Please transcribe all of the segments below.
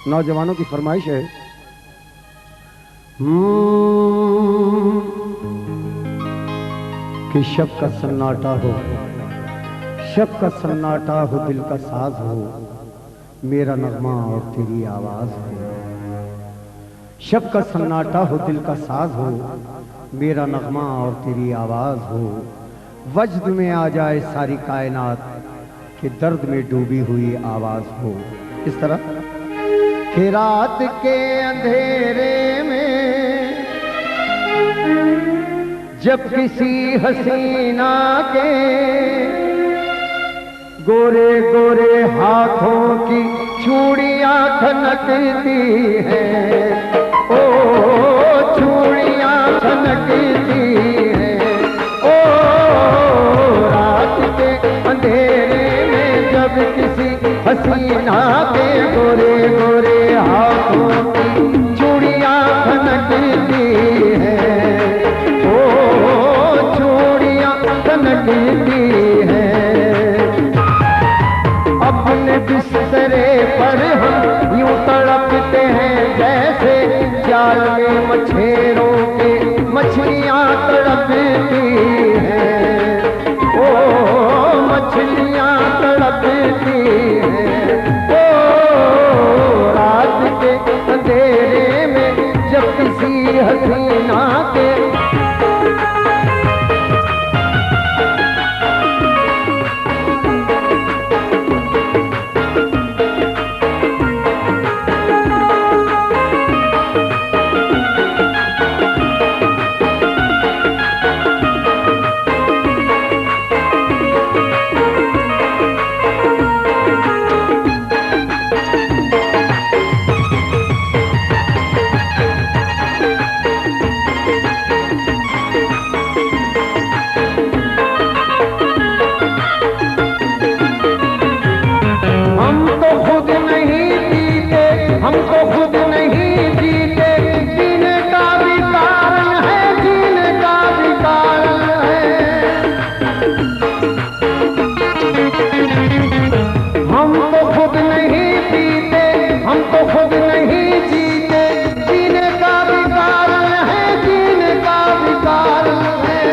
नौजवानों की फरमाइश है। कि शब का सन्नाटा हो, शब का सन्नाटा हो, दिल का साज हो, मेरा नगमा और तेरी आवाज हो। शब का सन्नाटा हो, दिल का साज हो, मेरा नगमा और तेरी आवाज हो। वजद में आ जाए सारी कायनात, कि दर्द में डूबी हुई आवाज हो। इस तरह कि रात के अंधेरे में जब किसी हसीना के गोरे गोरे हाथों की चूड़ियां खनकती हैं, ओ चूड़ियां खनकती हैं। ओ रात के अंधेरे में जब किसी हसीना के गोरे गोरे हाथों की चूड़ियां खनकती हैं, ओ चूड़ियां खनकती हैं। अपने बिस्तरे पर हम यूं तड़पते हैं जैसे जाल में मछेरों के मछलियां तड़पती हैं, ओ मछलियां तड़पती हैं। ओ रात के अंधेरे में जब किसी हसीना के हमको खुद नहीं जीते, जीने का भी कारण है, जीने का भी कारण है। हमको खुद नहीं जीते, हमको खुद नहीं जीते, जीने का भी कारण है, जीने का भी कारण है।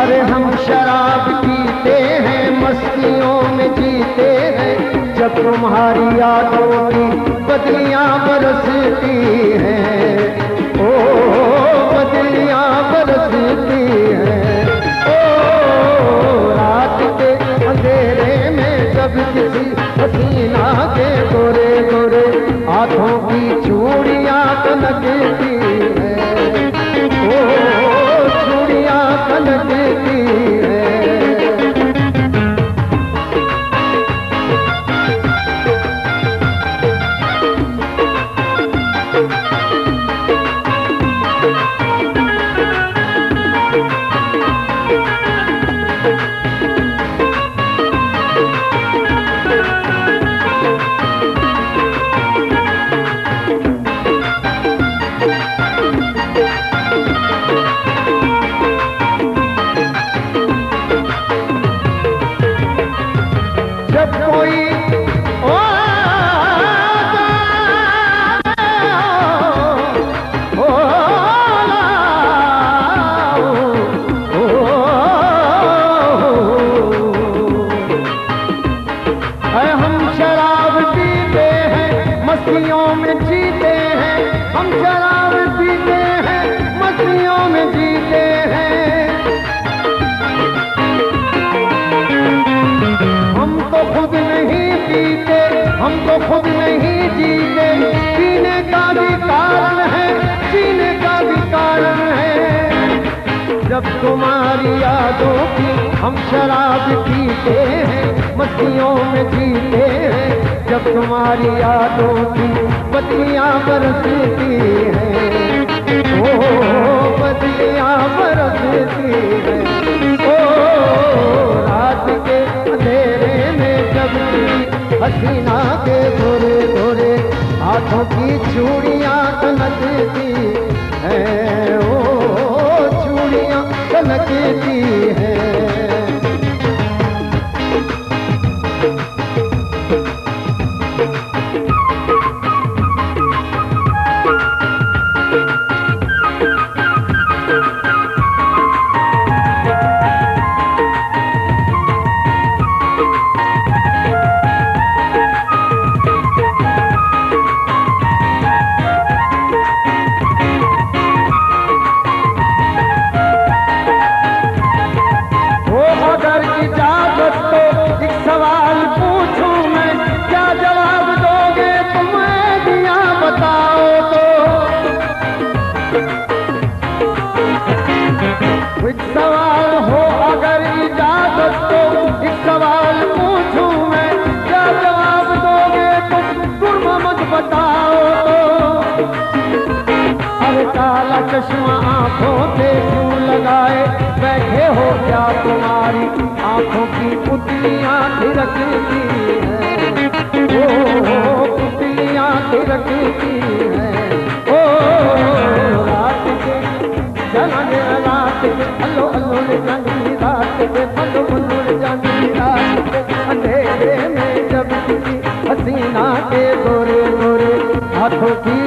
अरे हम शराब पीते हैं, मस्तियों में जीते हैं, जब तुम्हारी यादों की बदलियां बरसती हैं, ओ बदलियां बरसती हैं। ओ रात के अंधेरे में जब किसी हसीना के गोरे गोरे हाथों की चूड़ियां खनकती हैं, ओ चूड़ियां खनकती हैं। जब कोई हम शराब पीते हैं, मस्तियों में जीते हैं, हम शराब पीते हैं, मस्तियों में जीते हैं। हम तो खुद नहीं पीते, हम तो खुद नहीं जीते, जीने का भी कारण है, जीने का भी कारण है। जब तुम्हारी यादों की हम शराब पीते हैं, मस्तियों में जीते हैं, जब तुम्हारी यादों की बदलियां बरसती हैं, ओ बदलियां बरसती हैं। ओ रात के अंधेरे में जब हसीना के गोरे गोरे हाथों की चूड़ियां खनकती हैं, ओ चूड़ियां खनकती हैं। बात बताओ तो, अरे काला चश्मा आंखों पे क्यों लगाए बैठे हो, क्या तुम्हारी आंखों की पुतलियां थिरकती हैं, ओ पुतलियां थिरकती हैं, ओ रात के जाने रात के अल्लो अल्लो ले जानी रात के पल्लो पल्लो ले जानी रात के अंधेरे में जब किसी हसीना के गोरे गोरे हाथों की